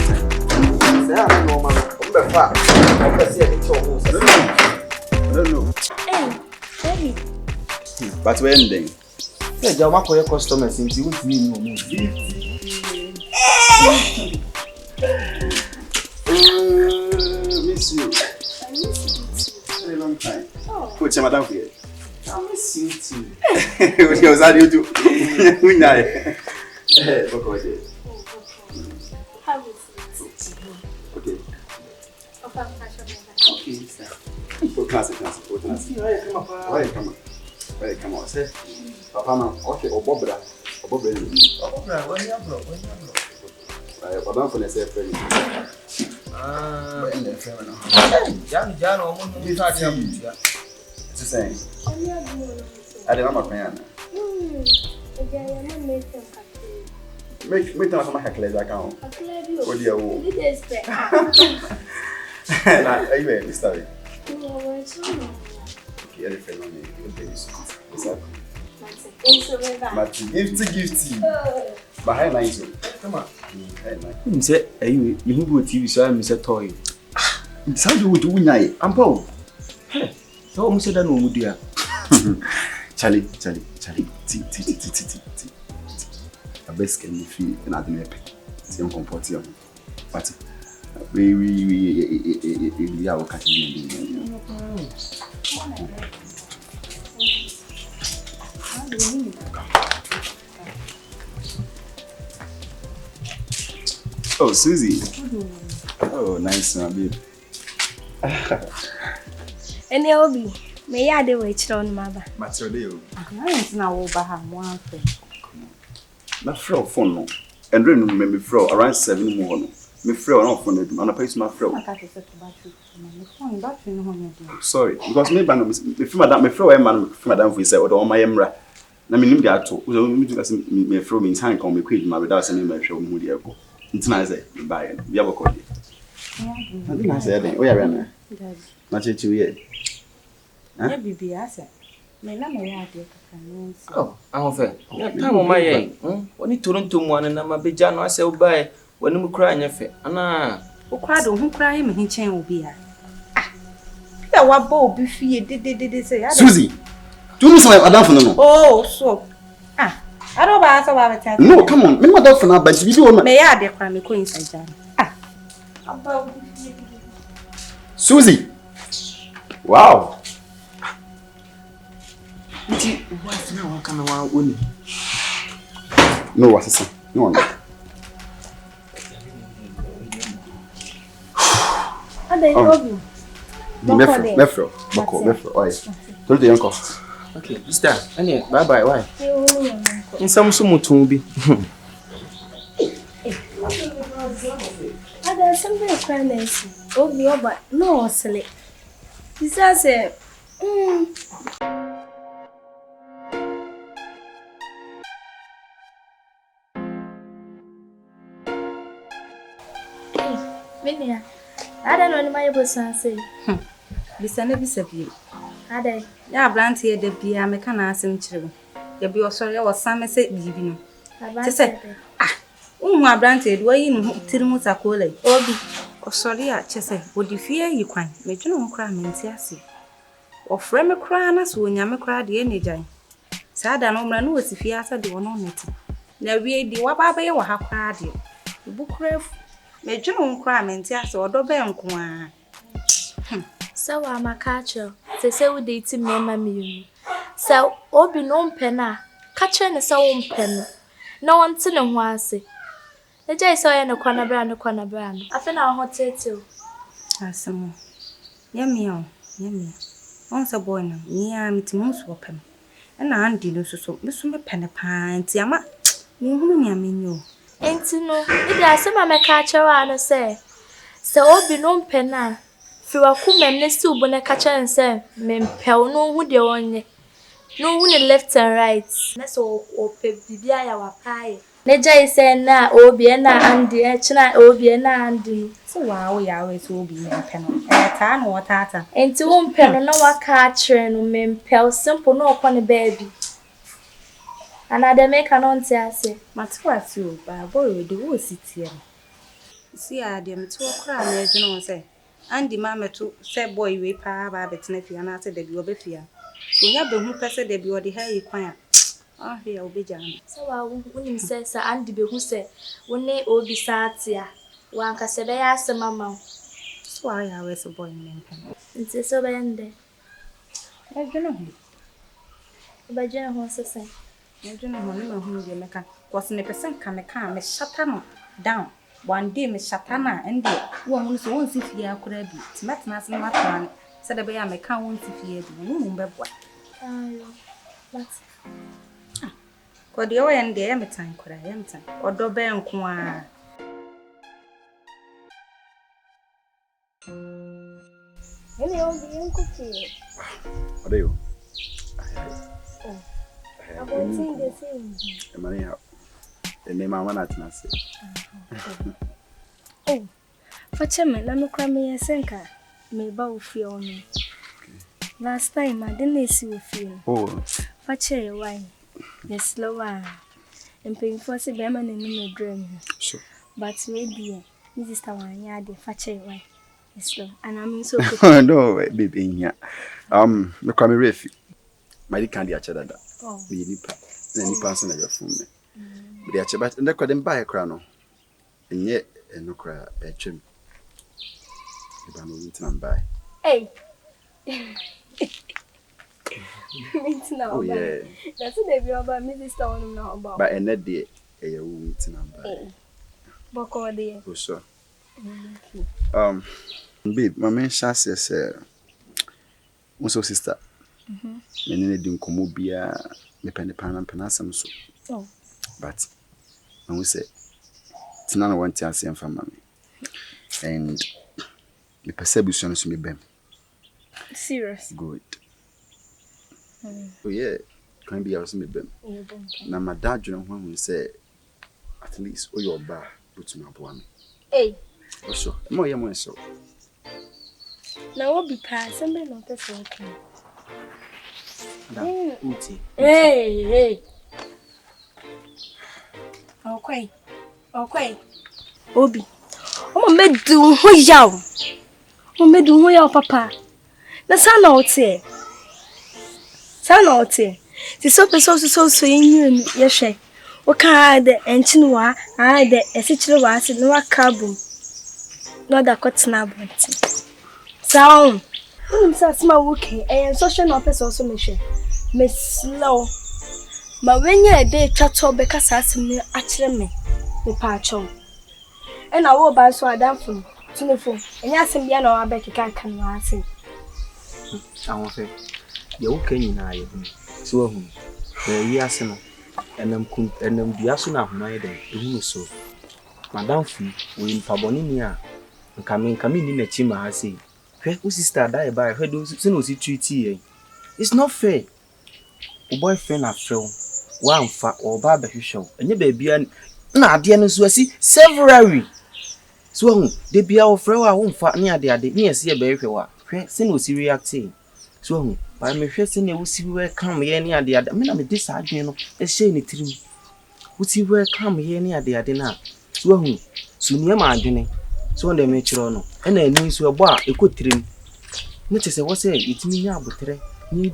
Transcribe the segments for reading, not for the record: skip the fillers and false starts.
Say I'm no man. I'm far. I'm see a picture of you. I don't know. Hey, But when then? Say, Jama for your customers since you with me no more. Miss you. I miss you. Very long time. Oh. What's your madam here? I miss you too. What was that you do? We know. What was it? How is it? Okay. Okay, sir. What class? Why come on, sir? Papa, no. Okay, Obobra. When you bro. Madam for the same friend. In the friend. Jan, almost no time. It's the same. I don't know my plan. Make them make a clear account. What do you want? Anyway, this story. Okay, the friend on me. Good baby. What's up? Gifty. But how nice you? Come on. You say, you go TV so I'm Mr. Toy. It's how you would do night. I'm Paul. So almost said no dear. Charlie. A best can you feel another epic. Same comfort here. But we are catching. Oh, Suzy. Oh, nice, my babe. And you'll be. May I do it on my back? Matilda. I now over one thing. My fro phone, and then me fro around 7 morning. Me fro on phone, and I pay my fro. Sorry, because me ban me madam me fro man madam for say or my emra. Na me nim ga to. So me do me fro me time come me quit my without say me hwe mu de ego. Ntina say me buy it. We have a code. I think I said, "Oh yeah, na." Na chechi we. Yeah, bibi asa. Me na me ya de kakanu. Oh, I'm fair. Time on my yen. When you Toronto one and I'm a big jano, I say, buy when you cry in your face. Anna, O kwado hu cry him hin chen obi a. Ya wa bo obi fie de say. Suzy. Do you know Adam for no? Oh, so. I don't buy so ba. No, come on. Me madam for na but bibi won. Me ya de kwa me ko inside jam. Aba Suzy. Wow. What's now coming on? No, what's this? No one. Mefro. Why? Tell the uncle. Okay, Mister. Bye. Why? In some sumutumbi. There's something crying. Oh, but no, silly. He says, Minia, I don't know my person say. Bisane bisabi. Ade. Ya blanti e de bia me kana asem kire. Ya bi osori ya wasame se bibi no. Tese unhu ablanti e do yi no tirimu takola. Obi. Osori ya chese odi fie yi kwan. Me dwene ho kra menti ase. Ofre me kra na so onyame kra de enegyan. Sada no mra no osifie asa de wono neti. Na wie di waba ba ye wa ha kra de. Bukure me dwene ho kra menti ase odo be nko a. So amakacho. Se we dey ti me ma me. So obi no mpena. Kache ne se wo mpena. Na wonte ne ho ase. Na jai so ye ne kwana bra no. Afi na ho tete o. Asemo. Yemi. Once boy no. Ni am ti mo so pem. Na andi no so me so me pene pa nti ama. Ni hunu ni amenyo. Enti no, ide asema mekache wa no se obi no mpena. Fiwa kumem ne si ubo ne kache nse mempew no hu de onye. No hu ne left and right. Na so ope bibia ya wapae. Ne jai se na obi na andi china obi na andi. So wow ya we so obi mpeno. Ta no tata. Enti wo mpeno na waka achre no mempew simple no okọ ne baby. Another make an onti ase. Matwa si o ba boy we do wo sitie. See, I dear, to a cry, as you know, say. Andy, mamma, to say, boy, we pa, Babbit, nephew, and I said, they be obefia. So, you have the who person they be or the hair you quiet. Oh, here will be jam. So I wouldn't say, Sir Andy be who said, when they all be satia. One can say, I asked the mamma. So I was a boy in It's so bend. I don't know. By General say, I don't know who you make. Was in a percent come a car, Miss Shatana down. One day, Miss Shatana, and dear, one who's once if you could have beat. Matnas and Matman said a bear may come once if you had no what. What? Could the oil and the Emerton could I enter or do bear and qua. Any old young cookie. What are you? I'm saying the same. The money out. The name I want to say. Oh, for Chairman, let me cry me a senka. May bow feel me. Last time I didn't see you feel. Oh, For chair, why? The slower. And paying for the Beman in my dream. so. But maybe Mrs. Tawanya, the Fache, why? Slow. And I mean so good. No, baby, in here. Look at me, Refi. My candy at that. Oh, We need any person at your phone. But the Achabat and the couldn't buy a crown. And yet, and no cry a trim. If I'm going to buy. hey. Means now. Oh, yeah. That's what they be about Mrs. Town now about. But and that day, a room to buy. Boko there. Oh, so. Babe, my man says, also sister. And then they do come be a dependent pan and penasam so. Oh. But when we say, it's none of one to answer for mommy. And the perception to me, Bem. Serious. Good. Oh, yeah, can be our me, Bem. Now, my dad, you know, when we say, at least, oh, your bar, put my boy. Hey. Also, more, yeah, more so. Now what be past and be not that's okay. Hey. Okay. Obi. Oh, me do who yaw. Oh, me do who yaw, papa. The sun out here. The soap is also so in you, yes, what kind the enchinewa, I the essential was in no carbon. Not that got snap. Sound. Small working and social office also mission. Miss Slow. But when you're a day chat up because I see actually me, the patcho. And I will buy so I damn phone, telephone, and yes, and Yano, I bet you can see. I want to say, you can in I. So, yes, and I'm Biasuna, my day, who so. Madame Fee, we in Paboninia, and coming in a chima, I say. Who sister die by her do see treaty. It's not fair. O boyfriend a fell. One fat or barber who show. And your baby and na dear so see several. So they be our friend I won't fat near the near see a baby. Send was reacting. So by me first will see where come here near the other. I mean, I'm disagreeing. A shame it to me. Would see where come here near the other now. So near my dinner. So on the mature and then news were bar a good trim. Which is a was say, it's me now, but need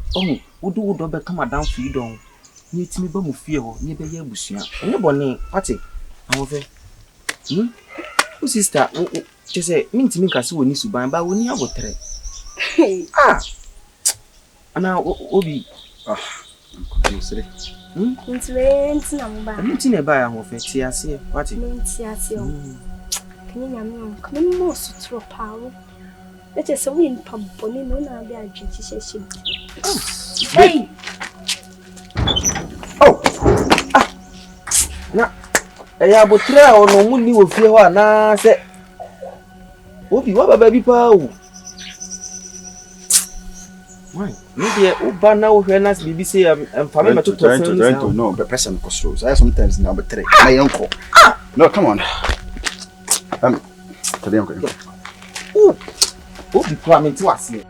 would do become a down feed on. Need me bomb fear, near the Yabusia. And your bonnet, party. However, who sister, just say, mean to make us who needs to buy, but when you have a ah, and now, Obi, I'm confused. It's number. I'm not in a buyer of it. See, I see what it means. Can you come most through power? Let us win pump on no now be a judicial. Hey! Oh! Now, I have a trail no money will fear one. I said, Obi, what a baby power. Why? Maybe Uba now when us BBC and family to know the person crossroads. I sometimes number 3. My uncle. No, come on. Today I'm going. Oh, the plumbing to us here.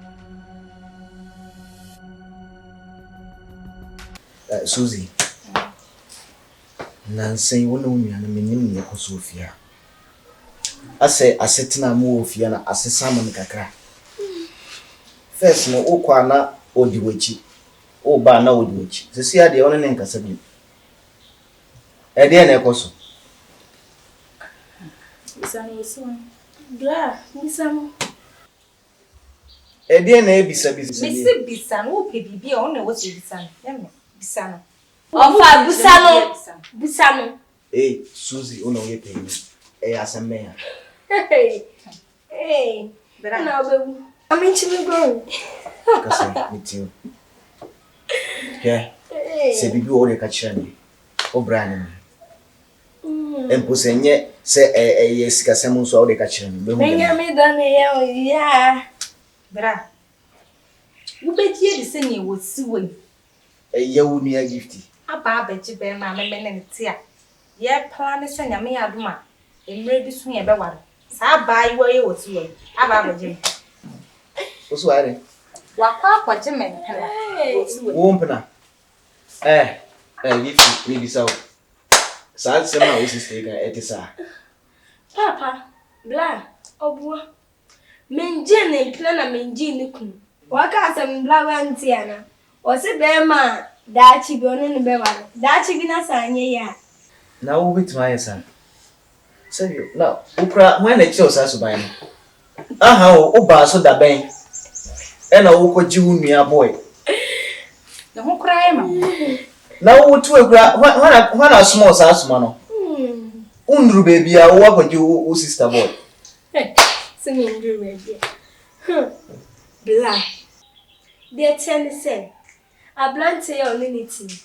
Suzy. Nancy, one of me and a minimum Sophia. ase asetina mu ofia na asesa mo kakra. First no ukwa na odiwachi. O ba na odiwachi. Sisi ade won ne nkasa bi. Ede na ekoso. Bla, bisano. Ede na ebisa. Bisa no pe bibia o na wo se bisa no. Bisa no. Ofa busano. Suzy, una oye pe. Asemmeya. Hey. Bra na obewu. Ami chimi go. Kasa meeting. Yeah. Se bibi o de ka kire ni. O bra ni. Emposenye se yes kasem nso o de ka kire ni. Menya me do ne ya. Bra. Wo betie de se ne wo si we. Yewu ni gifty. Aba abeji be ma me ne ntia. Ye plan se nyame adoma. Emre bi so ye be ware. Sa ba yi wo ye wo si we. Aba abeji. Oso ware. Wakwa akwaje me nkana. Wo si we. Wo mpena. Gifty ni bisa o. Sa sema o sister ka etisa. Papa, bla, obuwa. Menje ne mpena na menje ne kunu. Waka asem bla wanti ana. O se be ma dachi bi onu ne be wale. Dachi bi na sanye ya. Na wo bitima yesa. Say na ukra when na chi osa so ban. Aha o ba so da ben. E na wo ko ji wu nua boy. Na ho kra e ma. Na wo tu ekura when small sa asuma no. Undru baby a wo ko ji wo sister boy. Se me ndru baby. Bla. They tell me say ablante ya oneniti.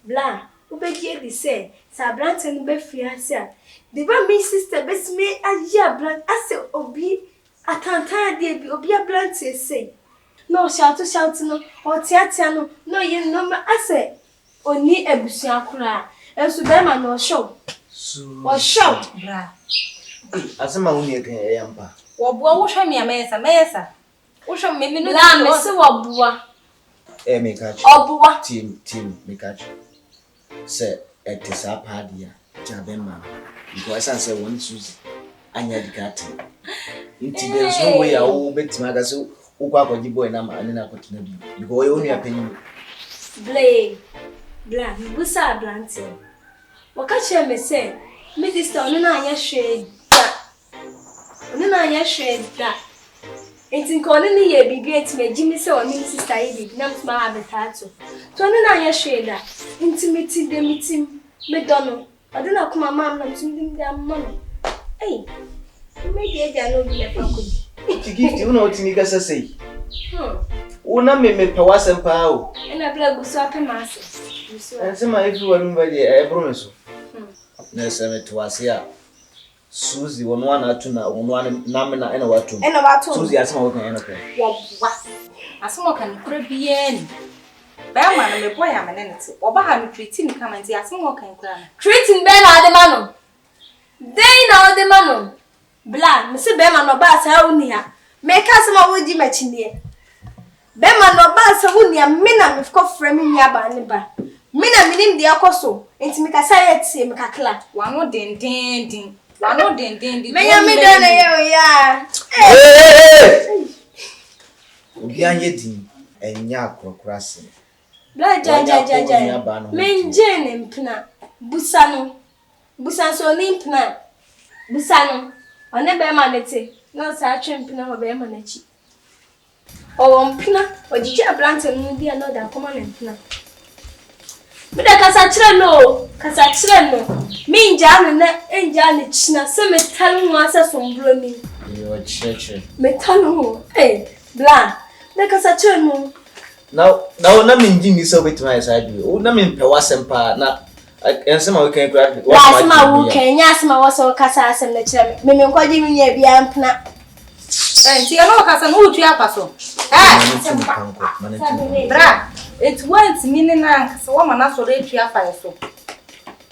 Bla, ubeji edi say sa ablante no be fiase a. The ba me sister bes me aji ablante ase obi atantan de bi obi ablante say. No shout no o tiatia no ye no ase oni ebusuan kura. Enso be ma no show. O show Bra. Asema uni eke yampa. Wo bo wo hwa me mesa. Wo hwa me no la me se wo bua. Me catch. Obuwa. Team me catch. Say etisa padia jabema. Because I say one Suzy anya dikati. Inti there's no way I will bet my gas ukwa kwa jibo na ma na kotina bi. Because you only apenyi. Bla, busa ablante. Waka che me say, me sister onu na anya hwe da. Onu na anya hwe da. Enti ko onu ni ye bibi enti me say onu sister ye bibi na mtuma abetato. To onu na anya hwe da. Intimate de meeting me dono. Ade na kuma mam na mtumi de amano. Eh. Me de ja no bi le fa ko. Ti gift una otimi gasa sei. Una me pawasem pa o. Ena bla guso apemase. Ensema everyone mbadi e promise. Na sema tuwasia Suzy wonwa na atu na wonwa na me na ena watu. Suzy asema wo kan ena kwa. Wa. Asema kan kura biye ni. Ba ma na me boy amenenete. Oba ha me treat ni kama nti asema kan kura na. Treating be na ade mano. Dey na ade mano. Bla, me se be ma no ba sa uni ha. Me ka asema wo di machinie. Be ma no ba sa uni ha me na me fko frame ni aba ne ba. Me na minim de akoso. Enti me ka sa yetie me ka kla. Wano den. Wano den. Menya me do na ye ya. Obi anye din enya akrokra se. Bla ja. Menje ne mpna. Busa so ni mpna. Busa no. One be ma nete. No sa atwe mpna wo be ma na chi. O mpna, o jiji ablante no dia no da koma ne mpna. Me da kasa kire no. Me nja no na enja ne china se metal ho asa sombro ni. Yo cheche. Metal ho. Bla. Da kasa kire no. Now na me nji mi so betima isa bi. O na me pawasem pa na ensema we kan kura. La sema wo kenya sema wo so kasa asem na kire me nkwaje mi nya bia mpna. Ti no kasa no utu apaso. Bra. It went meaning so woman na so re tua fa so.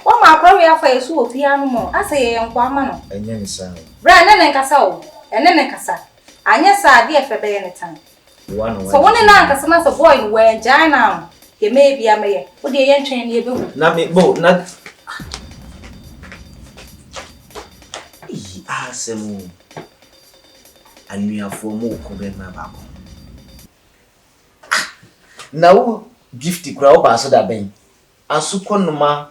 Wo ma akwa we afa yeso ofia no mo ase ye nkwa ama no. Enye ni sa. Bra ne nkasa o. Ene nkasa. Anya sa ade efe be ye ne tan. So woni na nkasa na so boy we jai na. Ke me bia me ye. Wo de ye ntwen ne be hu. Na me bo na asemu anuafo mu ko be ma ba ko na wo gifty kura wo ba so da ben asukọ noma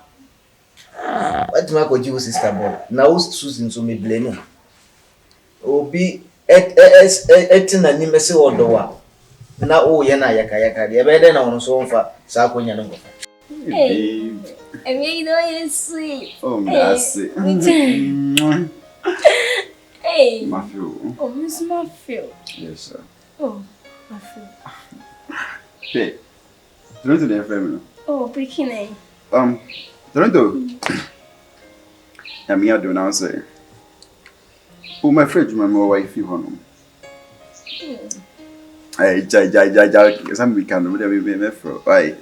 what ma ko jiwo sister boy na wo SUZZY nso me blame obi etina ni mese wodowa na o ye na yaka de be de na wono so mfa sa akonya no ngo Hey, you know you're sweet. Oh, that's it. Hey, Matthew. oh, Miss Matthew. Yes, sir. Oh, Matthew. Hey, Toronto, the FM. Oh, bikini. Toronto. I'm here doing now, say. Oh, my friend, my wife, you home. Hey, jai. Some weekend, whatever we may for. Why?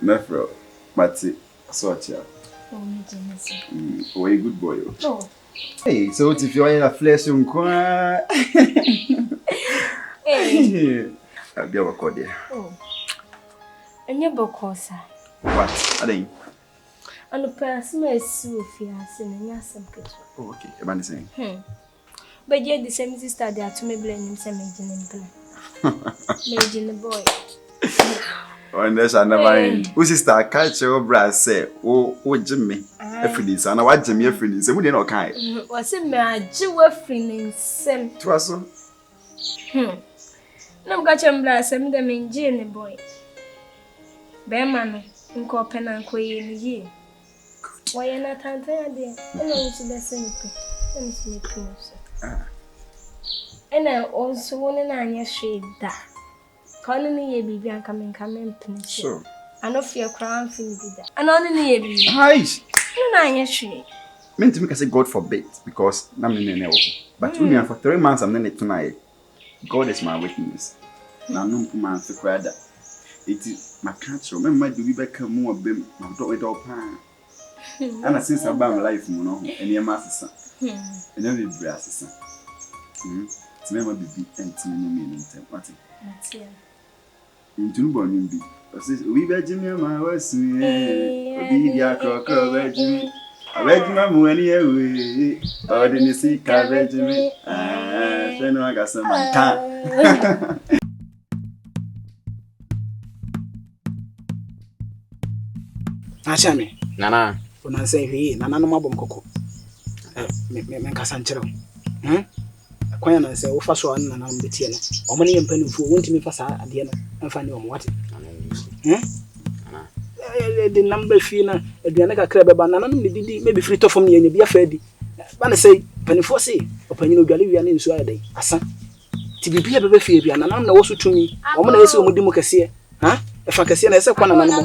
Mefro, Matty, Sotia. Oh, my goodness. Oh, a good boy. Oh. Hey, so if you're in a flesh, you cry. Hey. I'll be over there. Oh. And your book, sir. What? I think. And the person is so fierce and yes, Oh, okay. I'm not saying. But yet the same sister there to me blame some making the boy. Unless I never who sister catch your brass say, oh, Jimmy. Everything, and I watch Jimmy everything. So we didn't know kind. Was it my Jew feeling same? Twasso? No, got your brass and them in jail, boy. Bearman, in Copen and Quay in a year. Why are not tired there? And I was the same thing. And I also want an anya shade that. Calling me a baby and coming, please. So, I know fear crown thing did that. And only a baby. hi. No, anya shade. Meant to make us say God forbid because I'm in a but we for 3 months I'm then tonight. God is my witness. Now, no man to cry that. It is my cancer. Remember, do we become more bim? My daughter, all pan. And since I'm my life, you know, and your master son. And then we brass son. It's never be and to me. What? Into born be. We bet Jimmy, my was be the crocker, Reggie. I read my money away. Or didn't you see Reggie? I got some time. Achame. Nana. Una say he, Nana no mabom koko. Me kasanchero. Kwanya na say wo fa so an Nana mbetie no. Omo ne yempanimfu wontimi fa sa ade no. Emfa ne omo wate. Nana. The number fee na aduane kakra beba Nana no didi maybe free to from ye bia fa di. Ba na say panimfu say opanyin odwale wi ane nsu ayedai. Asa. Ti bibia beba fie bia Nana na wo so tumi. Omo na yesi omo di mu kase. If I can see, I said, "Nana, winam.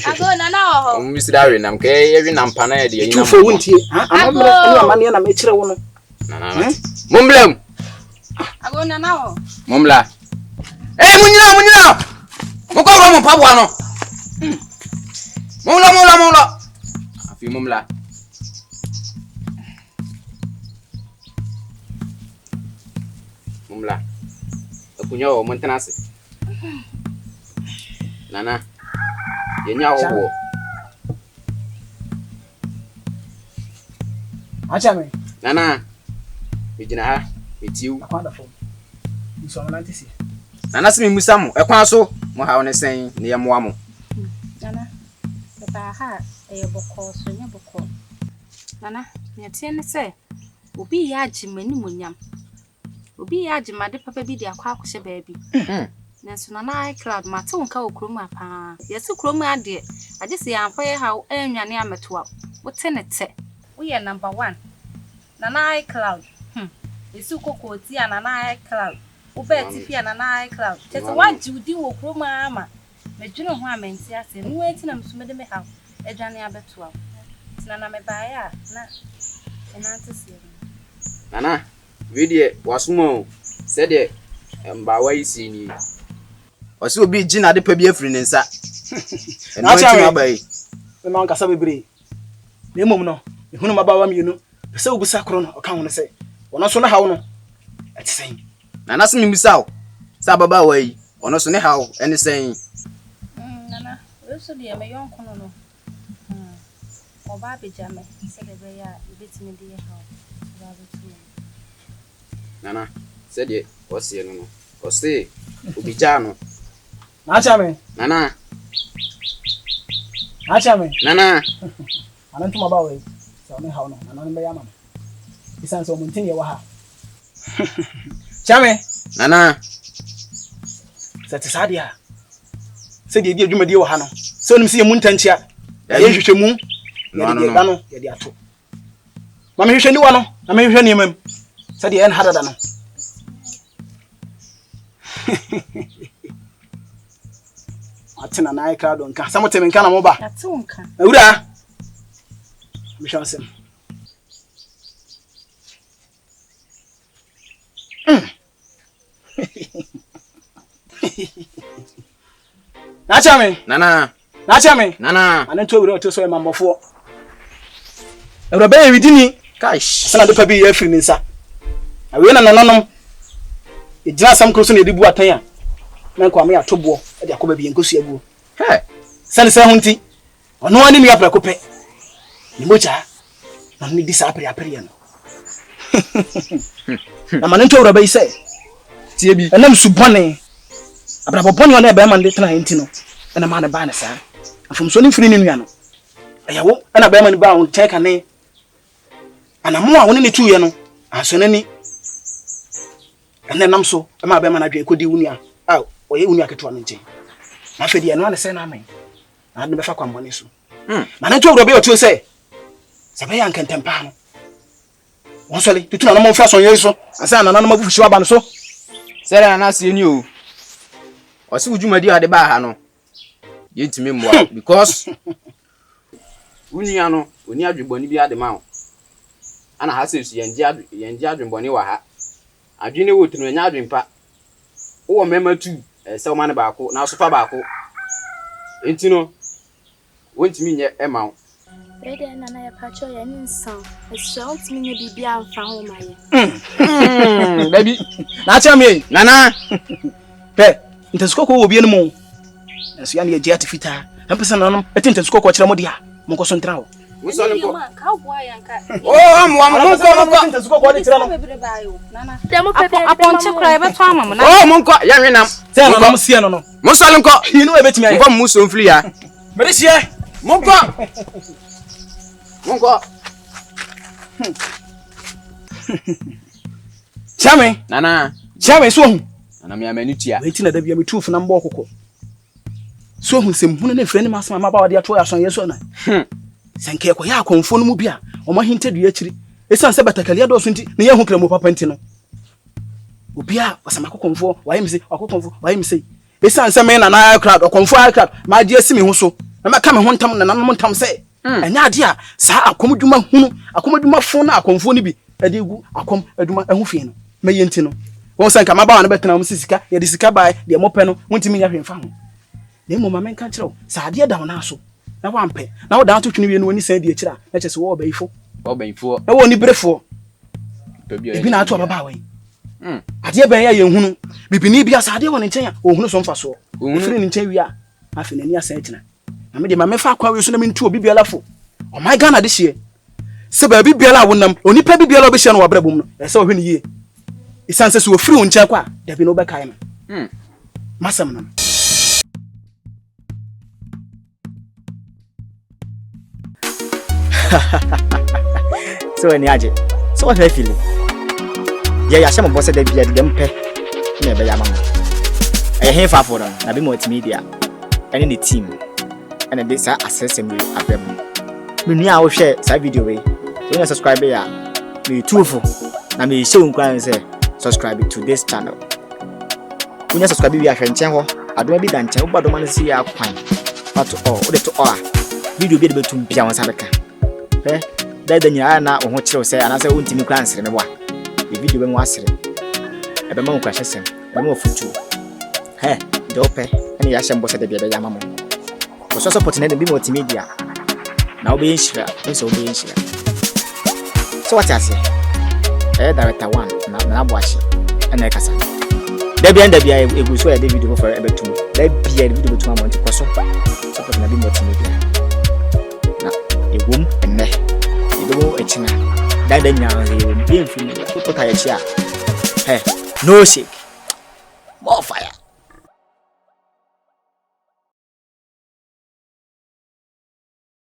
Ago Nana, Miss Darwin, okay, every nampana, the two for winter. I'm not money and I make sure one. Mumblem. Ago Nana. Mumla. Eh, Munina. Mukoro Pabuano. Mula. A few mumla. Mumla. A punyo, Montanasi. Nana, you know, Achame. Nana, Vijina, it's you. Wonderful. You saw me see. Nana, see me Musamu, a quaso, Mohawan is saying near Muamu. Nana, if I had a boko, so near boko. Nana, near 10 say, will be yajim many munyam. Will be yajim, my papa be their quack baby. Nanso na cloud mate wonka okroma pa yesi kroma de age se amfa how enwane ametoa wote ne te we ye number 1 na cloud yesi kokko ti ana na cloud wo be ti fi ana na cloud tete waji udi wo kroma ama medwene ho amenti ase no enti na msumede me how edwane abetoa tina na me baaya na enante se Nana video wasumo said de mbawa isi ni Osi obi gina de pa bi afri ne nsa. Eno nti abai. Me man kasa bebre. Na emom no, ehunu mabawa mienu. Pese obusa kro no oka hono se. Wono so ne hawo no. Ati sen. Nana se mimisa o. Sa baba wa yi. Wono so ne hawo ene sen. Nana, we so de me yon kono no. Oba pejame said the way you bit me dear how. Nana, said ye, what's the no? Or say, Ubijano. Nachame. Nana, Nachame. Nana. I don't know about it. So me how no, Nana be yama. Isan so muntin ye wa ha. Chame. Nana. Sati sadia. Se de bi adwuma die wa ha no. Se onim se ye muntanchia. Ya ye hwehwemu. No. Ye de ato. Ma me hwehwe ni wa no, na me hwehwe ni emam. Se de en hadada no. Atina na ai crowd nka. Samote me nka na mo ba. Atu nka. Awura. Me hwa asem. Nachame. Nana. Nachame. Nana. Anento awura oto so e mamofo. Awura be widini. Gosh. Sana de pa bi afiri ni nsa. Awe na nananom. E jina sam kroso na edibu atan a. Na kwa me atobo e de akoba bi enkosu aguo. Hey. Sane se hunti. Ono ani mi apra kope. Ni mocha. Na ni disa apre ya no. Na manento awura be ise. Tie bi. Enam subone. Abrabo bone ona e be man de tena henti no. Ena ma na ba na sa. Afom so ni firi ni nua no. Ayawo ena be man ba on check ane. Anamo a woni ne tuye no. Aso nani. Ena nam so e ma be man adwe kodi wunia. Ah, oye wunia keto no nche. Na fedi eno ane se na amen. Na de be fa kwambone so. Manento awura be otu se. Sabe ya nkentempa no. Wonsole tutu na mo fa so yeso. Asa na na mabufu shiwa ba no so. Sere na se ni o. Osi ujumadi ade ba ha no. Ye ntimi mboa because unia no oni adweboni bi ade ma ho. Ana ha se su yenji adweboni wa ha. Adwene wo tinu nya adwempa. Wo mema tu se o ma ne ba ko na so fa ba ko. Enti no wontimi nye e ma ho. Ede nana ya pacho ya ninsan. Eso ntimi nye bibia amfa ho maye. Baby. Na chame. Nana. Pe, ntesuko ko obi enum. Eso ya ne je atifita. Empesa nanom, eti ntesuko ko kire mo dia. Mo ko so ntra ho. Musolin ko. Ka boa yanka. Oh, mo ntesuko ko kire no. Nana. Demo pepe. Aponche kura e beto ama mo na. Oh, monko, ya hwenam. Se nanom sie no no. Musolin ko. Inu e betimi aye. Monko muso mfiri ya. Merehie. Monko. Monko. Chame. Nana. Chame so hu. Nana me amanutia. Weti na da bia metufu na mbo kokko. So hu sem hunu na freni masama ma ba wade ato ya son yeso na. Senke ko ya akonfo no mu bia o ma hintadu akiri. Esan se batakali do so nti ne ye hu kra mu papa nti no. Obia wasama kokonfo wayemse akokonfo wayemse. Esan se me na na crowd okonfo crowd ma je asimi ho so. Na ma ka me ho ntam na nanom ntam se. Anya ade a sa akomdwuma hunu akomdwuma fo na akonfo ni bi ade gu akom adwuma ehu fie no. Meye nti no. Won sanka ma ba wana betena mu sisika ye de sika bae de mo pe no wontimi nya hwemfa ho. Na mo mama nka kire wo sa ade da wona so na wampe na wo da to twene wie no woni san de akira na chese wo obayifo Obayifo na wo ni brefo ebi na ato baba we ade ben ya ye hunu bibini bia sa ade wo ne nchen a wo hunu so mfa so ofiri ne nchen wi a afi na ni asa atina na me de ma mefa kwa we so na me ntu obi bia lafo o my Ghana de hie se ba bibia la wonam onipa bibia la obehia no wa brabum no e se wo hwe ne yie isanse so ofiri wo nchen kwa da bi no be kai no masam no So any aje. So what feeling? Yeah, ya shame boss dey bia dem pe. Na be ya mama. Eh he fa for na be multimedia. Any the team. And this assessing me abem. Me nua wo hwe sa video we. So you subscribe ya. Me tufu. Na me show nkwan say subscribe to this channel. When you subscribe we ahwe nchen ho. Adoma bi da nchen wo badoma no si ya kwan. Pato all. O de to all. Video bi de betum bia won sa beka. Eh, that nya na wo ho kire say anase wontimi kra ansere me boa. E video be mo asere. E be ma nkwa hyesem. E be mo futu. He, de ope. Ene ya hyem boss de bia be ya mamo. Ko so support na de bi multimedia. Na wo be nshira, nso wo be nshira. So what I say? Director 1 na aboache. Ene kasa. Da bia egu so ya de video for e betum. Da bia de video betum amount ko so. Support na bi multimedia. womb and ne. You don't a china. That then you will be in free. Put a chair. Hey, no shake. More fire.